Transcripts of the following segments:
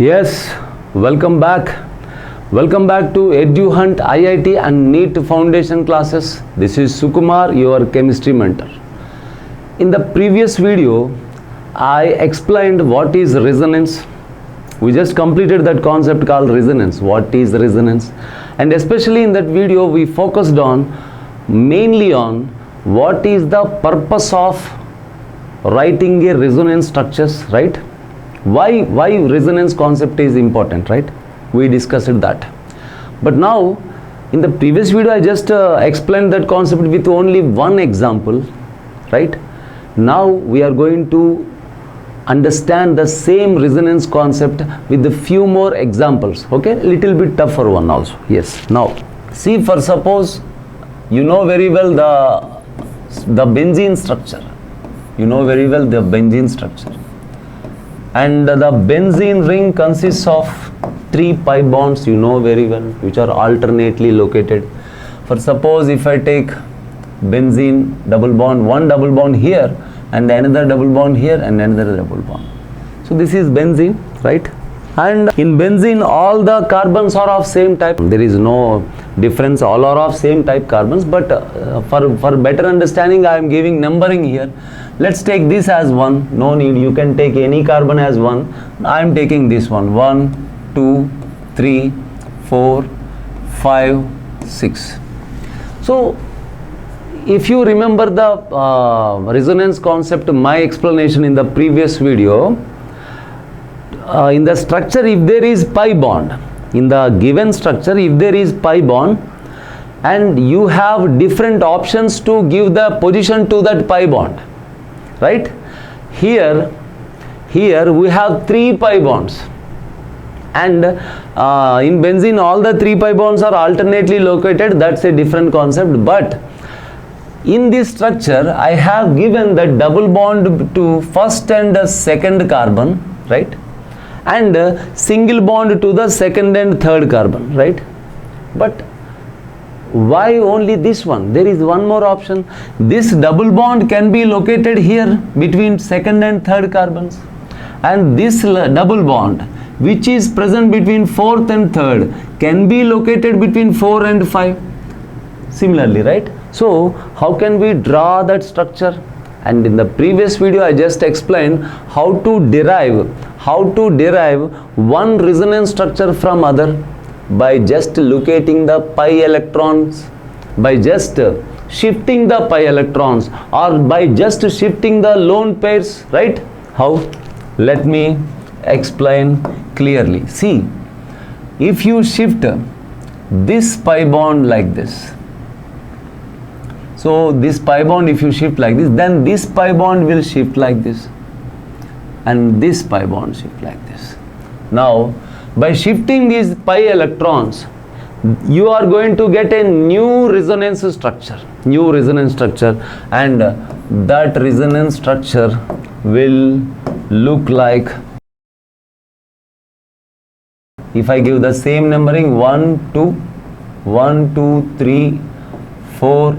Yes, welcome back. Welcome back to EDUHUNT IIT and NEET Foundation classes. This is Sukumar, your chemistry mentor. In the previous video, I explained what is resonance. We just completed that concept called resonance. What is resonance? And especially in that video, we focused on mainly on what is the purpose of writing a resonance structures, right? Why resonance concept is important, right? We discussed that. But now in the previous video I just explained that concept with only one example, right? Now we are going to understand the same resonance concept with a few more examples. Okay, little bit tougher one also. Yes. Now see, for suppose you know very well the benzene structure. You know very well the benzene structure. And the benzene ring consists of 3 pi bonds, you know very well, which are alternately located. For suppose if I take benzene double bond, one double bond here and another double bond here and another double bond. So this is benzene, right? And in benzene all the carbons are of same type. There is no difference, all are of same type carbons, but for better understanding I am giving numbering here. Let's take this as 1, no need, you can take any carbon as 1. I am taking this one, 1, 2, 3, 4, 5, 6. So if you remember the resonance concept, my explanation in the previous video, in the structure if there is pi bond, in the given structure if there is pi bond and you have different options to give the position to that pi bond, right? Here we have 3 pi bonds and in benzene all the 3 pi bonds are alternately located. That's a different concept, but in this structure I have given the double bond to first and second carbon, right? And single bond to the second and third carbon, right? But why only this one? There is one more option. This double bond can be located here between second and third carbons, and this double bond which is present between fourth and third can be located between 4 and 5 similarly, right? So how can we draw that structure? And in the previous video I just explained how to derive one resonance structure from other by just locating the pi electrons, by just shifting the pi electrons, or by just shifting the lone pairs, right? How? Let me explain clearly. See, if you shift this pi bond like this, so this pi bond if you shift like this, then this pi bond will shift like this and this pi bond shift like this. Now by shifting these pi electrons you are going to get a new resonance structure, and that resonance structure will look like, if I give the same numbering 1, 2, 3, 4,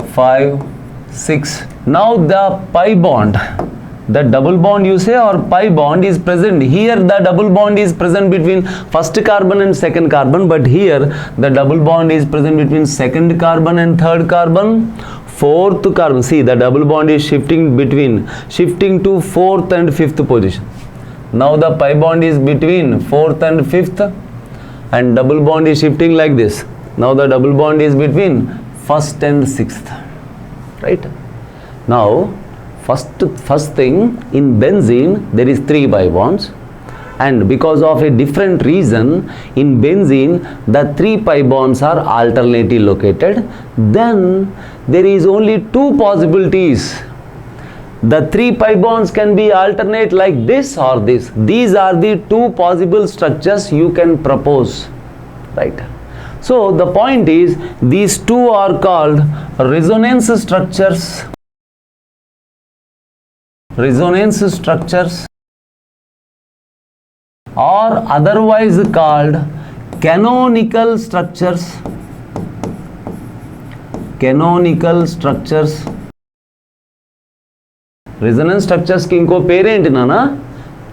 5, 6. Now the pi bond, the double bond you say, or pi bond is present here. The double bond is present between first carbon and second carbon, but here the double bond is present between second carbon and third carbon, fourth carbon. See, the double bond is shifting to fourth and fifth position. Now the pi bond is between fourth and fifth, and double bond is shifting like this. Now the double bond is between first and sixth, right? Now first thing, in benzene there is 3 pi bonds, and because of a different reason in benzene the 3 pi bonds are alternately located. Then there is only 2 possibilities. The 3 pi bonds can be alternate like this or this. These are the 2 possible structures you can propose, right? So the point is, these 2 are called resonance structures. Resonance structures, or otherwise called canonical structures. Canonical structures. Resonance structures की इनको parent ना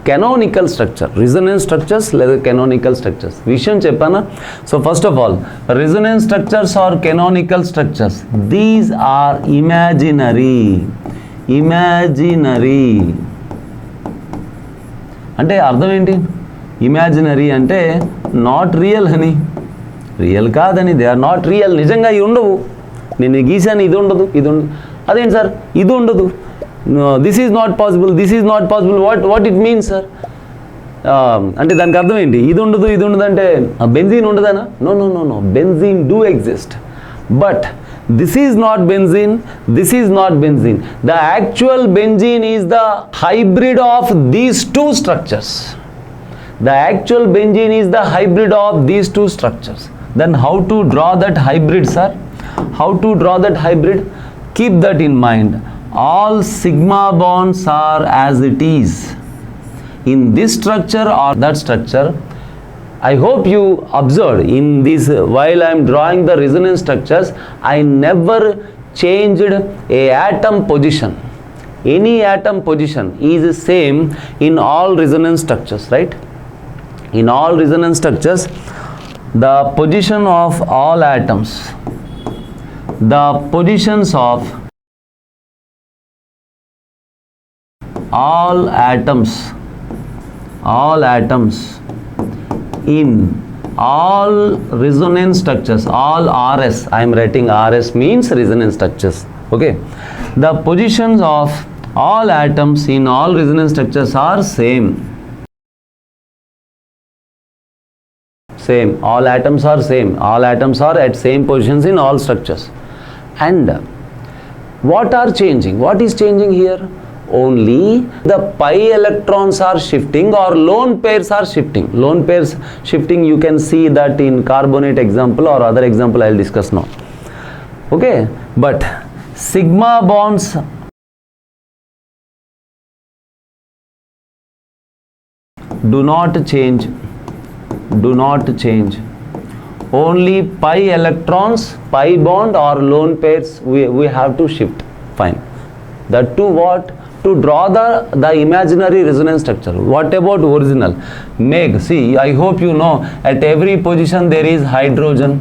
canonical structure, resonance structures లేదా canonical structures విషయం చెప్పానా. So first of all resonance structures or canonical structures, these are imaginary అంటే అర్థం ఏంటి? Imaginary అంటే నాట్ రియల్ అని, రియల్ కాదని, దే ఆర్ నాట్ రియల్. నిజంగా ఇవి ఉండవు. నేను గీసాను, ఇది ఉండదు, ఇది ఉండదు. అదేంటి సార్ ఇది ఉండదు, this is not possible, this is not possible, what it means sir అంటే దానికి అర్థం ఏంటి? ఇది ఉండదు అంటే బెంజీన్ ఉండదనా? No, benzene do exist, but this is not benzene, this is not benzene. The actual benzene is the hybrid of these two structures. The actual benzene is the hybrid of these two structures. Then how to draw that hybrid, sir? How to draw that hybrid? Keep that in mind. All sigma bonds are as it is in this structure or that structure. I hope you observed in this, while I am drawing the resonance structures, I never changed a atom position. Any atom position is same in all resonance structures, right? In all resonance structures, the position of all atoms, the positions of all atoms in all resonance structures, all RS, I am writing RS means resonance structures, okay? The positions of all atoms in all resonance structures are same. All atoms are same. All atoms are at same positions in all structures. And what are changing? What is changing here? Only the pi electrons are shifting or lone pairs are shifting. Lone pairs shifting, you can see that in carbonate example or other example I will discuss now. Okay, but sigma bonds do not change. Only pi electrons, pi bond or lone pairs we have to shift. Fine. That to what? To draw the imaginary resonance structure. What about original? Meg, see, I hope you know at every position there is hydrogen,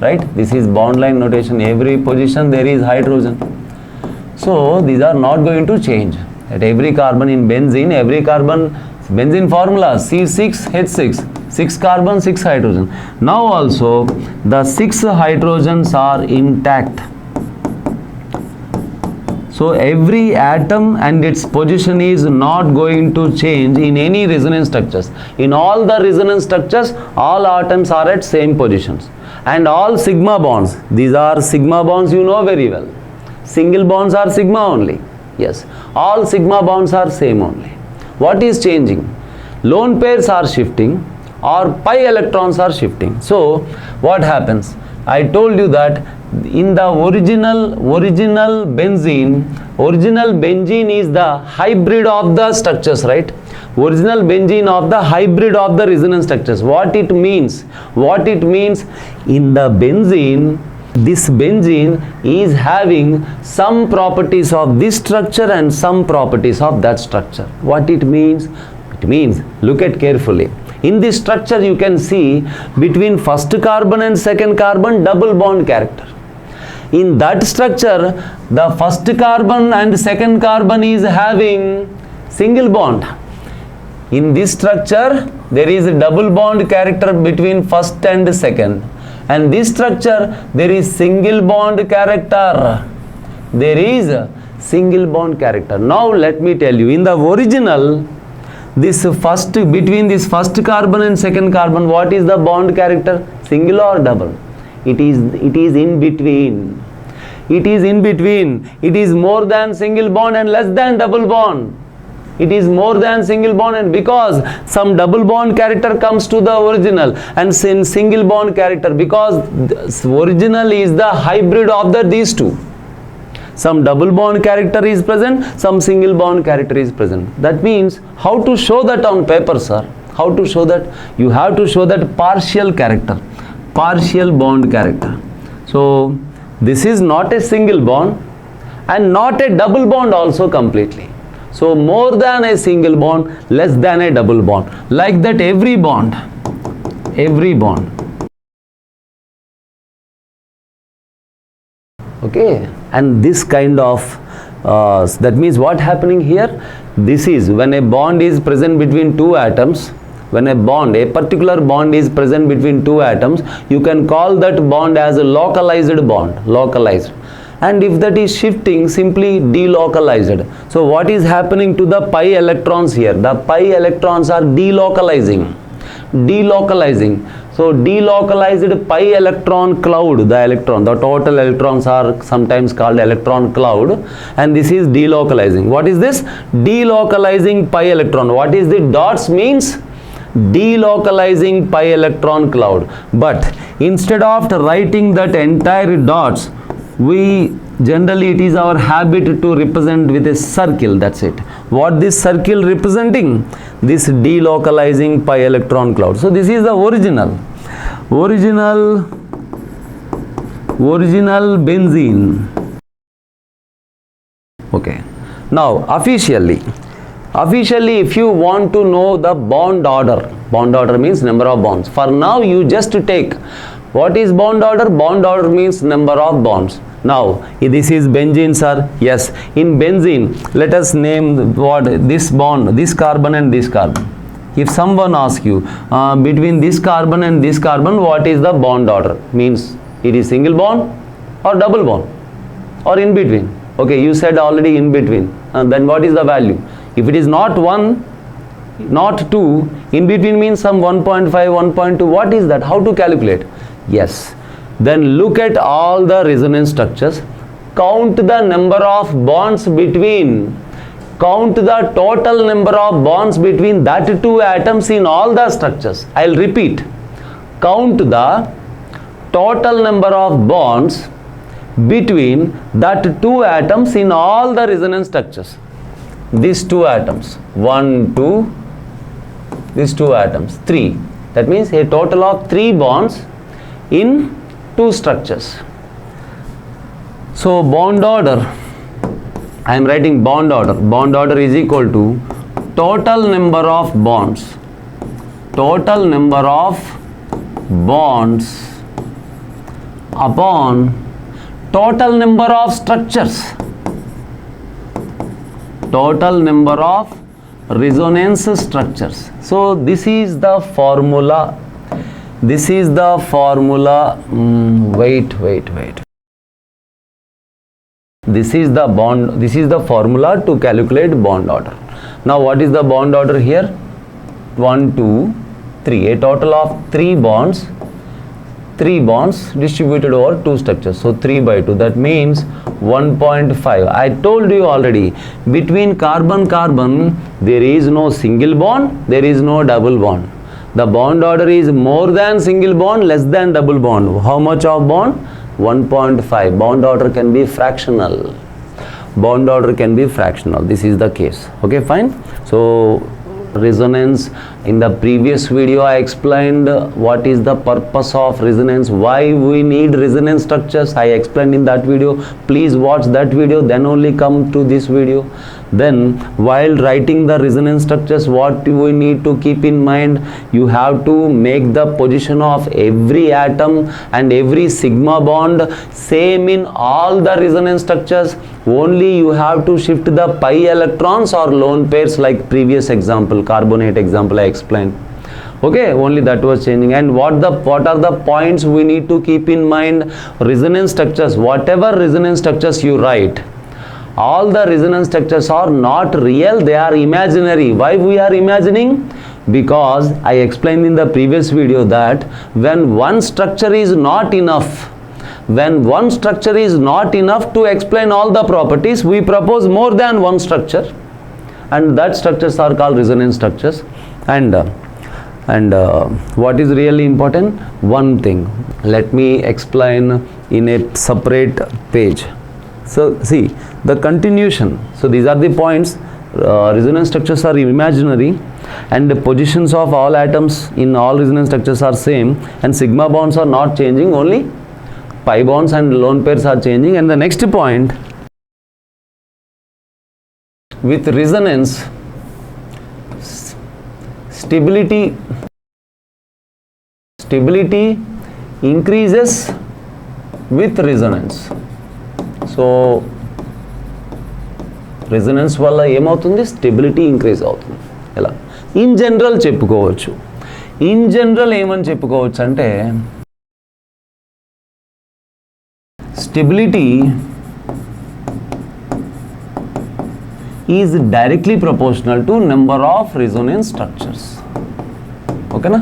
right? This is bond line notation. Every position there is hydrogen. So these are not going to change. At every carbon in benzene, benzene formula C6H6, 6 carbon, 6 hydrogen. Now also the 6 hydrogens are intact. So every atom and its position is not going to change in any resonance structures. In all the resonance structures, all atoms are at same positions. And all sigma bonds, these are sigma bonds, you know very well. Single bonds are sigma only. Yes, all sigma bonds are same only. What is changing? Lone pairs are shifting or pi electrons are shifting. So what happens? I told you that in the original benzene is the hybrid of the structures, right? Original benzene of the hybrid of the resonance structures. What it means in the benzene, this benzene is having some properties of this structure and some properties of that structure. What it means? It means, look at carefully. In this structure you can see between first carbon and second carbon double bond character. In that structure, the first carbon and second carbon is having single bond. In this structure, there is a double bond character between first and second. And this structure, there is single bond character. Now let me tell you, in the original, between this first carbon and second carbon, what is the bond character? Single or double? It is in between. It is more than single bond and less than double bond. It is more than single bond, and because some double bond character comes to the original and single bond character, because original is the hybrid of these two. Some double bond character is present, some single bond character is present. That means, how to show that on paper, sir? How to show that? You have to show that partial bond character. So this is not a single bond and not a double bond also completely. So more than a single bond, less than a double bond. Like that every bond. Okay, and this kind of that means what happening here? This is when a bond is present between two atoms. When a particular bond is present between two atoms, you can call that bond as a localized bond, localized. And if that is shifting, simply delocalized. So what is happening to the pi electrons here? The pi electrons are delocalizing. So delocalized pi electron cloud, the total electrons are sometimes called electron cloud, and this is delocalizing. What is this? Delocalizing pi electron. What is the dots means? Delocalizing pi electron cloud. But instead of writing that entire dots, we generally, it is our habit to represent with a circle. That's it. What this circle representing? This delocalizing pi electron cloud. So this is the original benzene. Okay. Now officially if you want to know the bond order means number of bonds. For now you just take what is bond order? Bond order means number of bonds. Now this is benzene, sir. Yes, in benzene let us name what this bond, this carbon and this carbon. If someone asks you between this carbon and this carbon, what is the bond order? Means it is single bond or double bond or in between. Okay, you said already in between. Then what is the value? If it is not 1, not 2, in between means some 1.5, 1.2. What is that? How to calculate? Yes. Then look at all the resonance structures. Count the number of bonds between. Count the total number of bonds between that two atoms in all the structures. I'll repeat. Count the total number of bonds between that two atoms in all the resonance structures. These two atoms, 1, 2, these two atoms, 3. That means a total of 3 bonds in 2 structures. So bond order, I am writing bond order. Bond order is equal to total number of bonds. Total number of bonds upon total number of structures. Total number of resonance structures. So this is the formula. This is the formula. Wait. This is the bond. This is the formula to calculate bond order. Now what is the bond order here? 1, 2, 3. A total of 3 bonds. 3 bonds distributed over 2 structures. So 3 by 2. That means 1.5. I told you already, between carbon there is no single bond, there is no double bond. The bond order is more than single bond, less than double bond. How much of bond? 1.5. Bond order can be fractional. Bond order can be fractional. This is the case. Okay, fine. So resonance, in the previous video I explained what is the purpose of resonance, why we need resonance structures. I explained in that video. Please watch that video, then only come to this video. Then while writing the resonance structures, what we need to keep in mind, you have to make the position of every atom and every sigma bond same in all the resonance structures. Only you have to shift the pi electrons or lone pairs, like previous example, carbonate example I explained. Okay, only that was changing. And what are the points we need to keep in mind? Resonance structures, whatever resonance structures you write, all the resonance structures are not real, they are imaginary. Why we are imagining? Because I explained in the previous video that when one structure is not enough, when one structure is not enough to explain all the properties, we propose more than one structure, and that structures are called resonance structures. And what is really important? One thing, let me explain in a separate page. So see the continuation. So these are the points. Resonance structures are imaginary, and the positions of all atoms in all resonance structures are same, and sigma bonds are not changing, only pi bonds and lone pairs are changing. And the next point, with resonance, stability increases with resonance. So resonance వల్ల ఏమవుతుంది, stability increase అవుతుంది. ఎలా in general చెప్పుకోవచ్చు, in general ఏమని చెప్పుకోవచ్చు అంటే stability is directly proportional to number of resonance structures. ఓకేనా,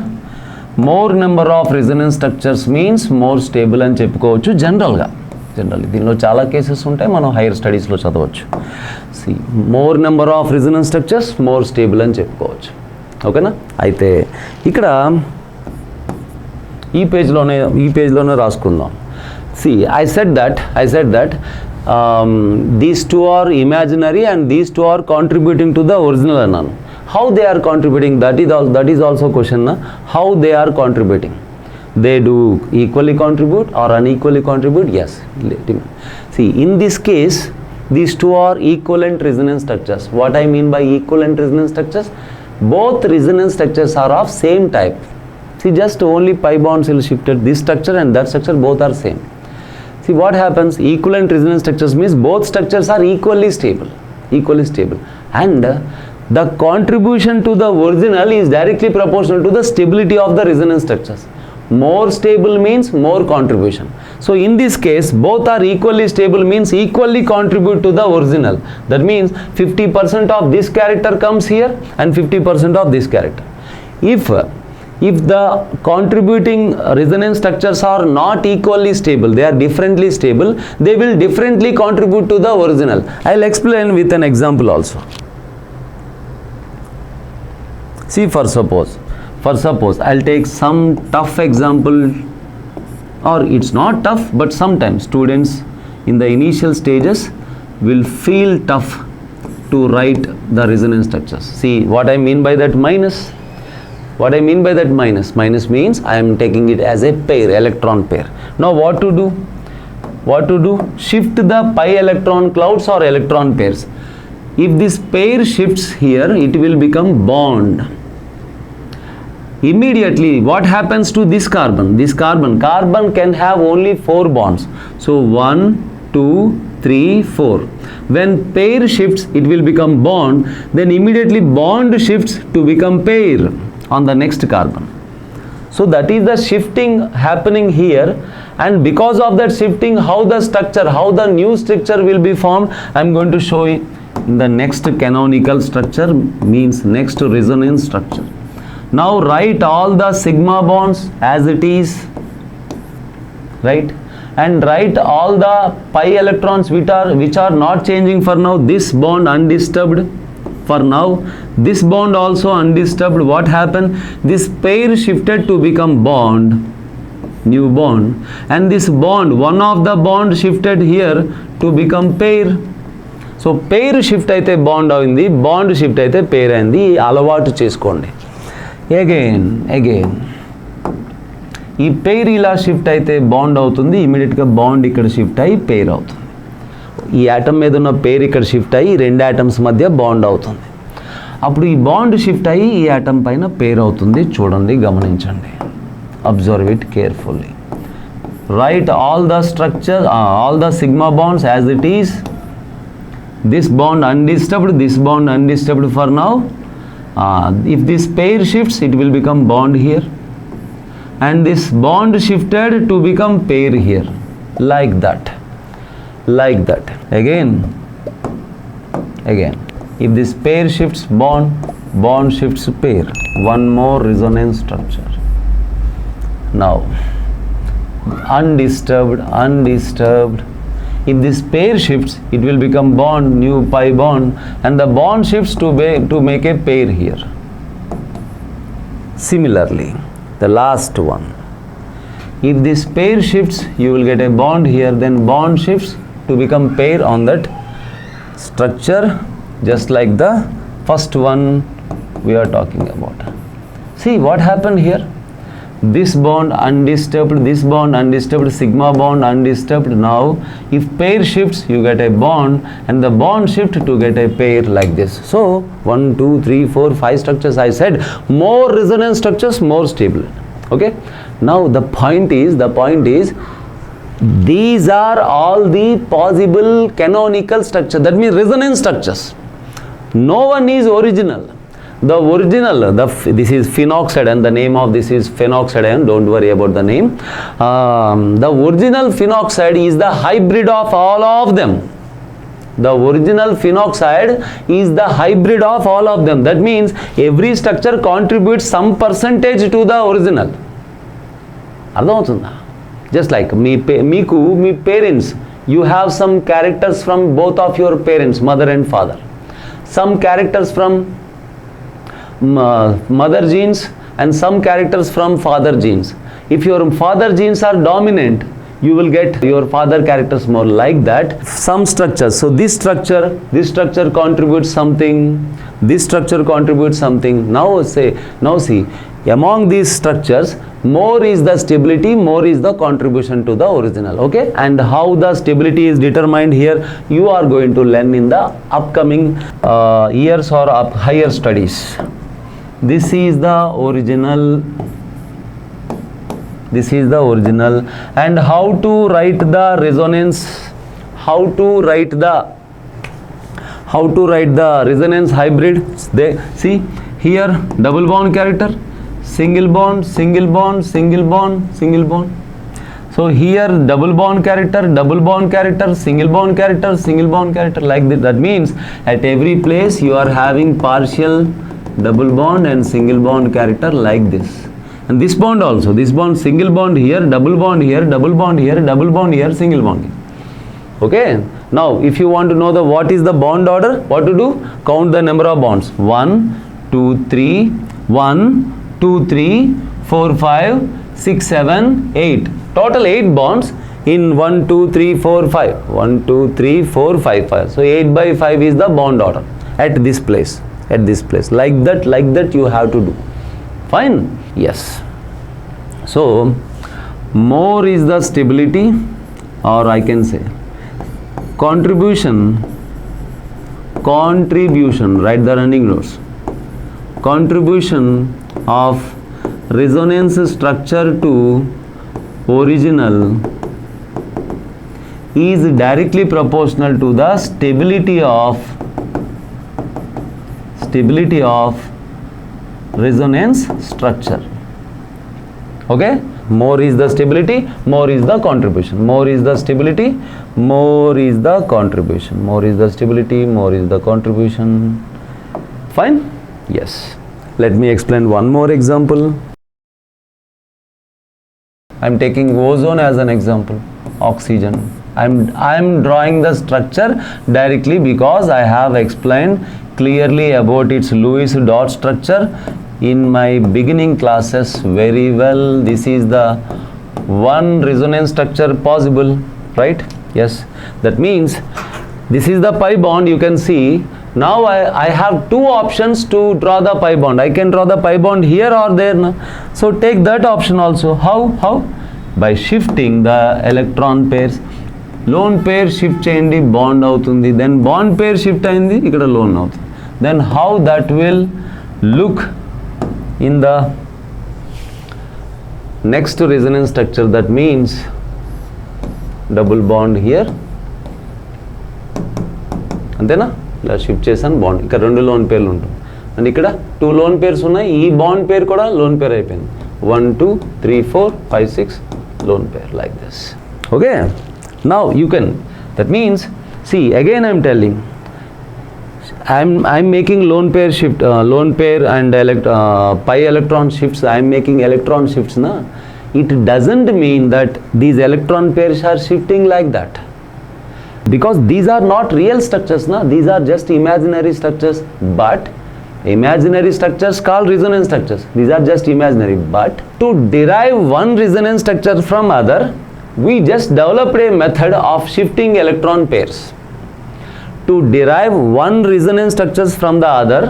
more number of resonance structures means more stable అని చెప్పుకోవచ్చు జనరల్గా. దీనిలో చాలా కేసెస్ ఉంటాయి, మనం హైయర్ స్టడీస్లో చదవచ్చు. See more number of resonance structures more stable అని చెప్పుకోవచ్చు. ఓకేనా, అయితే ఇక్కడ ఈ పేజ్లోనే రాసుకుందాం. See I said that these two are imaginary and these two are contributing to the original అన్నాను. How they are contributing, that is also question na, how they are contributing. They do equally contribute or unequally contribute? Yes. See, in this case these two are equivalent resonance structures. What I mean by equivalent resonance structures, both resonance structures are of same type. See, just only pi bonds will shifted, this structure and that structure both are same. See what happens, equivalent resonance structures means both structures are equally stable, and the contribution to the original is directly proportional to the stability of the resonance structures. More stable means more contribution. So in this case both are equally stable means equally contribute to the original. That means 50% of this character comes here and 50% of this character. If the contributing resonance structures are not equally stable, they are differently stable, they will differently contribute to the original. I'll explain with an example also. See, for suppose I'll take some tough example, or it's not tough, but sometimes students in the initial stages will feel tough to write the resonance structures. See what I mean by that minus. What I mean by that minus means I am taking it as a pair, electron pair. Now what to do? Shift the pi electron clouds or electron pairs. If this pair shifts here, it will become bond. Immediately what happens to this carbon? Carbon can have only 4 bonds. So 1, 2, 3, 4. When pair shifts, it will become bond. Then immediately bond shifts to become pair on the next carbon. So that is the shifting happening here, and because of that shifting, how the new structure will be formed, I am going to show you in the next canonical structure, means next resonance structure. Now write all the sigma bonds as it is, right, and write all the pi electrons which are not changing for now. This bond undisturbed for now, this bond also undisturbed. What happened? This pair shifted to become bond, new bond, and this bond, one of the bond shifted here to become pair. So pair shift aithe bond avindi, bond shift aithe pair ayindi. Alavatu cheskondi. Again ఈ pair ఇలా shift అయితే bond అవుతుంది, ఇమీడియట్గా bond ఇక్కడ shift అయ్యి పేర్ అవుతుంది. ఈ atom మీద ఉన్న పేర్ ఇక్కడ షిఫ్ట్ అయ్యి 2 ఆటమ్స్ మధ్య బాండ్ అవుతుంది. అప్పుడు ఈ బాండ్ షిఫ్ట్ అయ్యి ఈ ఆటమ్ పైన పేర్ అవుతుంది. చూడండి, గమనించండి, observe it carefully. Right all the structure, all the sigma bonds as it is. This bond undisturbed, this bond undisturbed for now. If this pair shifts, it will become bond here, and this bond shifted to become pair here, like that. Again, if this pair shifts bond shifts pair. One more resonance structure. Now undisturbed. If this pair shifts, it will become bond, new pi bond, and the bond shifts to make a pair here. Similarly, the last one, if this pair shifts, you will get a bond here, then bond shifts to become pair on that structure, just like the first one we are talking about. See what happened here? this bond undisturbed, this bond undisturbed, sigma bond undisturbed. Now if pair shifts, you get a bond, and the bond shift to get a pair like this. So 1 2 3 4 5 structures I said. More resonance structures, more stable. Okay, now the point is these are all the possible canonical structure, that means resonance structures. No one is original. The original, this is phenoxide, and the name of this is phenoxide, and don't worry about the name. The original phenoxide is the hybrid of all of them. The original phenoxide is the hybrid of all of them. That means every structure contributes some percentage to the original. Just like me parents, you have some characters from both of your parents, mother and father. Some characters from mother genes and some characters from father genes. If your father genes are dominant, you will get your father characters more, like that. Some structures, so this structure contributes something, this structure contributes something. Now see, among these structures, more is the stability, more is the contribution to the original. Okay, and how the stability is determined here, you are going to learn in the upcoming years or higher studies. This is the original, and how to write the resonance, how to write the resonance hybrid. They see here, double bond character, single bond, single bond, single bond, single bond. So here double bond character, single bond character, single bond character, like that. That means at every place you are having partial double bond and single bond character like this. And this bond also, this bond, single bond here, double bond here, double bond here, double bond here, single bond here. Okay, now if you want to know what is the bond order, what to do? Count the number of bonds. 1 2 3 1 2 3 4 5 6 7 8. Total 8 bonds in 1 2 3 4 5. 1 2 3 4 5 5. So 8 by 5 is the bond order at this place. At this place, like that you have to do. Fine? Yes. So more is the stability, or I can say contribution, write the running notes. Contribution of resonance structure to original is directly proportional to the stability of resonance structure. Okay, more is the stability, more is the contribution. More is the stability, more is the contribution. More is the stability, more is the contribution. Fine? Yes. Let me explain one more example. I am taking ozone as an example, oxygen. I am drawing the structure directly because I have explained clearly about its Lewis dot structure in my beginning classes very well. This is the one resonance structure possible, right? Yes, that means this is the pi bond. You can see now I have two options to draw the pi bond. I can draw the pi bond here or there. No? So take that option also. How? By shifting the electron pairs. Lone pair shift cheyandi, bond avutundi. Then bond pair shift ayindi, ikkada lone avutundi. Then how that will look in the next resonance structure? That means double bond here, అంతేనా? ఇలా shift చేశాను bond. ఇక్కడ 2 loan పేర్లు ఉంటుంది, and ఇక్కడ 2 loan pairs ఉన్నాయి. ఈ bond పేరు కూడా లోన్ పేర్ అయిపోయింది. 1 2 3 4 5 6 lone pair, like this. Okay, now you can, that means see again I am telling, I'm making lone pair shift, lone pair and pi electron shifts. I am making electron shifts, na? It doesn't mean that these electron pairs are shifting like that, because these are not real structures, na? These are just imaginary structures. But imaginary structures called resonance structures, these are just imaginary. But to derive one resonance structure from other, we just developed a method of shifting electron pairs. To derive one resonance structures from the other,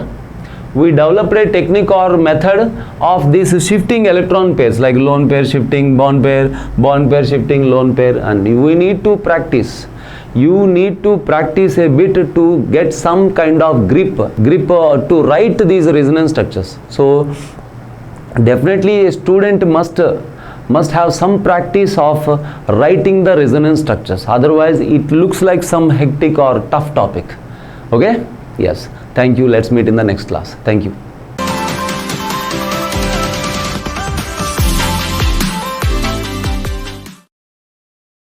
we developed a technique or method of these shifting electron pairs, like lone pair shifting, bond pair shifting, lone pair, and we need to practice. You need to practice a bit to get some kind of grip to write these resonance structures. So definitely a student must have some practice of writing the resonance structures, otherwise it looks like some hectic or tough topic. Okay, yes, thank you. Let's meet in the next class. Thank you.